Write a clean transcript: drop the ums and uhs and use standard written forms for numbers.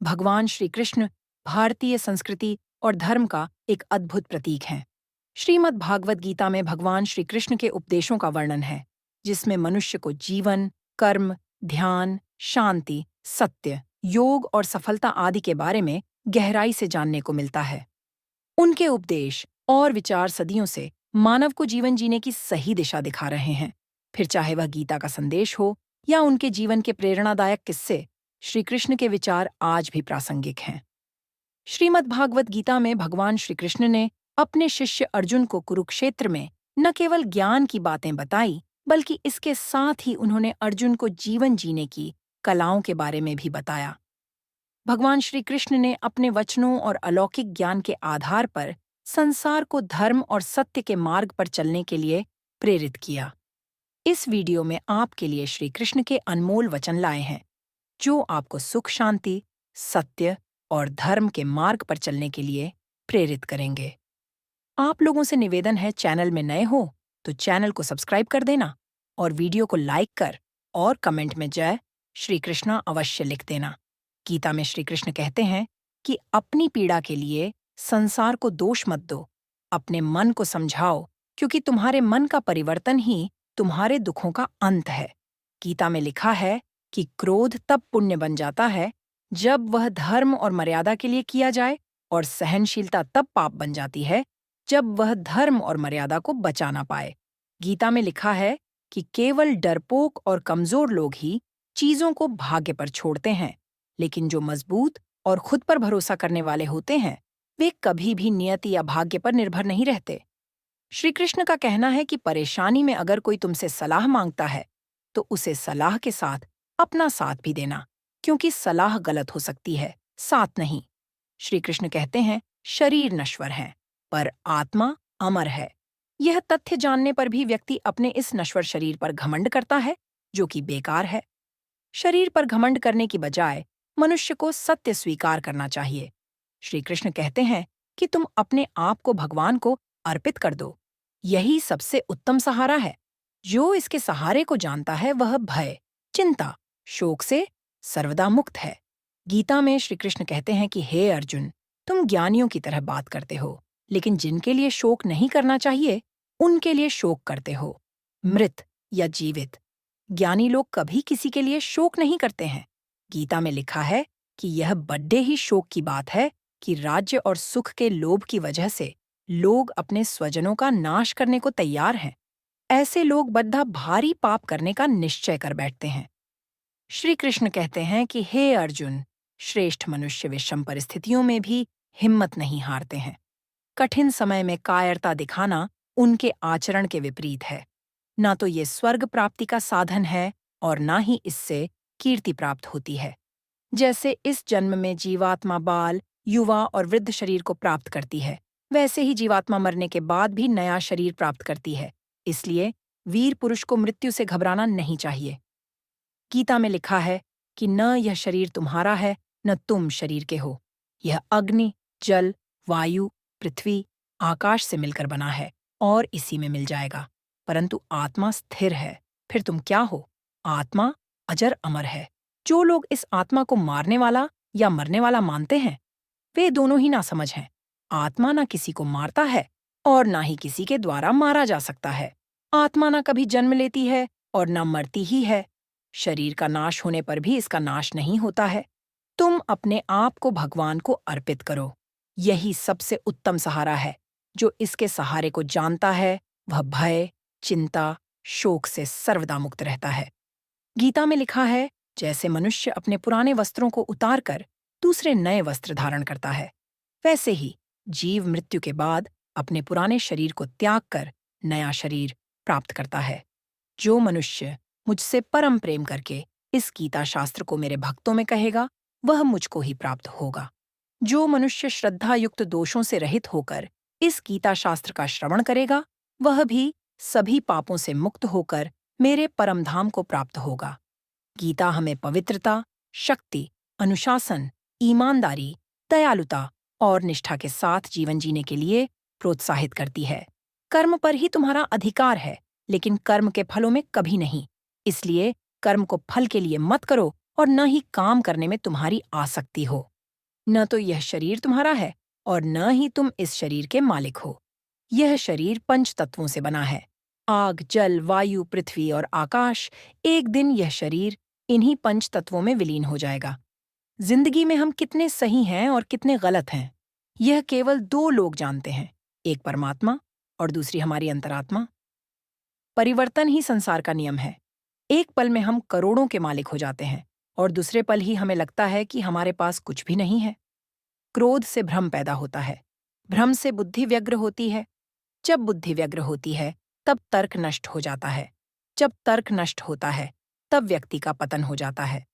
भगवान श्री कृष्ण भारतीय संस्कृति और धर्म का एक अद्भुत प्रतीक हैं। श्रीमद् भागवत गीता में भगवान श्री कृष्ण के उपदेशों का वर्णन है, जिसमें मनुष्य को जीवन, कर्म, ध्यान, शांति, सत्य, योग और सफलता आदि के बारे में गहराई से जानने को मिलता है। उनके उपदेश और विचार सदियों से मानव को जीवन जीने की सही दिशा दिखा रहे हैं। फिर चाहे वह गीता का संदेश हो या उनके जीवन के प्रेरणादायक किस्से, श्री कृष्ण के विचार आज भी प्रासंगिक हैं। श्रीमद् भागवत गीता में भगवान श्री कृष्ण ने अपने शिष्य अर्जुन को कुरुक्षेत्र में न केवल ज्ञान की बातें बताई, बल्कि इसके साथ ही उन्होंने अर्जुन को जीवन जीने की कलाओं के बारे में भी बताया। भगवान श्री कृष्ण ने अपने वचनों और अलौकिक ज्ञान के आधार पर संसार को धर्म और सत्य के मार्ग पर चलने के लिए प्रेरित किया। इस वीडियो में आपके लिए श्री कृष्ण के अनमोल वचन लाए हैं, जो आपको सुख, शांति, सत्य और धर्म के मार्ग पर चलने के लिए प्रेरित करेंगे। आप लोगों से निवेदन है, चैनल में नए हो तो चैनल को सब्सक्राइब कर देना और वीडियो को लाइक कर और कमेंट में जय श्री कृष्णा अवश्य लिख देना। गीता में श्री कृष्ण कहते हैं कि अपनी पीड़ा के लिए संसार को दोष मत दो, अपने मन को समझाओ, क्योंकि तुम्हारे मन का परिवर्तन ही तुम्हारे दुखों का अंत है। गीता में लिखा है कि क्रोध तब पुण्य बन जाता है जब वह धर्म और मर्यादा के लिए किया जाए, और सहनशीलता तब पाप बन जाती है जब वह धर्म और मर्यादा को बचा ना पाए। गीता में लिखा है कि केवल डरपोक और कमजोर लोग ही चीजों को भाग्य पर छोड़ते हैं, लेकिन जो मजबूत और खुद पर भरोसा करने वाले होते हैं, वे कभी भी नियति या भाग्य पर निर्भर नहीं रहते। श्री कृष्ण का कहना है कि परेशानी में अगर कोई तुमसे सलाह मांगता है, तो उसे सलाह के साथ अपना साथ भी देना, क्योंकि सलाह गलत हो सकती है, साथ नहीं। श्री कृष्ण कहते हैं, शरीर नश्वर है, पर आत्मा अमर है। यह तथ्य जानने पर भी व्यक्ति अपने इस नश्वर शरीर पर घमंड करता है, जो कि बेकार है। शरीर पर घमंड करने की बजाय मनुष्य को सत्य स्वीकार करना चाहिए। श्री कृष्ण कहते हैं कि तुम अपने आप को भगवान को अर्पित कर दो। यही सबसे उत्तम सहारा है। जो इसके सहारे को जानता है, वह भय, चिंता, शोक से सर्वदा मुक्त है। गीता में श्री कृष्ण कहते हैं कि हे अर्जुन, तुम ज्ञानियों की तरह बात करते हो, लेकिन जिनके लिए शोक नहीं करना चाहिए, उनके लिए शोक करते हो। मृत या जीवित, ज्ञानी लोग कभी किसी के लिए शोक नहीं करते हैं। गीता में लिखा है कि यह बड्डे ही शोक की बात है कि राज्य और सुख के लोभ की वजह से लोग अपने स्वजनों का नाश करने को तैयार हैं। ऐसे लोग बद्धा भारी पाप करने का निश्चय कर बैठते हैं। श्री कृष्ण कहते हैं कि हे अर्जुन, श्रेष्ठ मनुष्य विषम परिस्थितियों में भी हिम्मत नहीं हारते हैं। कठिन समय में कायरता दिखाना उनके आचरण के विपरीत है। ना तो ये स्वर्ग प्राप्ति का साधन है और ना ही इससे कीर्ति प्राप्त होती है। जैसे इस जन्म में जीवात्मा बाल, युवा और वृद्ध शरीर को प्राप्त करती है, वैसे ही जीवात्मा मरने के बाद भी नया शरीर प्राप्त करती है। इसलिए वीर पुरुष को मृत्यु से घबराना नहीं चाहिए। गीता में लिखा है कि न यह शरीर तुम्हारा है, न तुम शरीर के हो। यह अग्नि, जल, वायु, पृथ्वी, आकाश से मिलकर बना है और इसी में मिल जाएगा। परंतु आत्मा स्थिर है। फिर तुम क्या हो? आत्मा अजर अमर है। जो लोग इस आत्मा को मारने वाला या मरने वाला मानते हैं, वे दोनों ही नासमझ हैं। आत्मा ना किसी को मारता है और ना ही किसी के द्वारा मारा जा सकता है। आत्मा ना कभी जन्म लेती है और ना मरती ही है। शरीर का नाश होने पर भी इसका नाश नहीं होता है। तुम अपने आप को भगवान को अर्पित करो। यही सबसे उत्तम सहारा है। जो इसके सहारे को जानता है, वह भय, चिंता, शोक से सर्वदा मुक्त रहता है। गीता में लिखा है, जैसे मनुष्य अपने पुराने वस्त्रों को उतारकर दूसरे नए वस्त्र धारण करता है, वैसे ही जीव मृत्यु के बाद अपने पुराने शरीर को त्याग कर नया शरीर प्राप्त करता है। जो मनुष्य मुझसे परम प्रेम करके इस गीता शास्त्र को मेरे भक्तों में कहेगा, वह मुझको ही प्राप्त होगा। जो मनुष्य श्रद्धायुक्त दोषों से रहित होकर इस गीता शास्त्र का श्रवण करेगा, वह भी सभी पापों से मुक्त होकर मेरे परम धाम को प्राप्त होगा। गीता हमें पवित्रता, शक्ति, अनुशासन, ईमानदारी, दयालुता और निष्ठा के साथ जीवन जीने के लिए प्रोत्साहित करती है। कर्म पर ही तुम्हारा अधिकार है, लेकिन कर्म के फलों में कभी नहीं। इसलिए कर्म को फल के लिए मत करो और न ही काम करने में तुम्हारी आसक्ति हो। न तो यह शरीर तुम्हारा है और न ही तुम इस शरीर के मालिक हो। यह शरीर पंच तत्वों से बना है। आग, जल, वायु, पृथ्वी और आकाश। एक दिन यह शरीर इन्हीं पंच तत्वों में विलीन हो जाएगा। जिंदगी में हम कितने सही हैं और कितने गलत हैं, यह केवल दो लोग जानते हैं, एक परमात्मा और दूसरी हमारी अंतरात्मा। परिवर्तन ही संसार का नियम है। एक पल में हम करोड़ों के मालिक हो जाते हैं और दूसरे पल ही हमें लगता है कि हमारे पास कुछ भी नहीं है। क्रोध से भ्रम पैदा होता है, भ्रम से बुद्धि व्यग्र होती है, जब बुद्धि व्यग्र होती है तब तर्क नष्ट हो जाता है, जब तर्क नष्ट होता है तब व्यक्ति का पतन हो जाता है।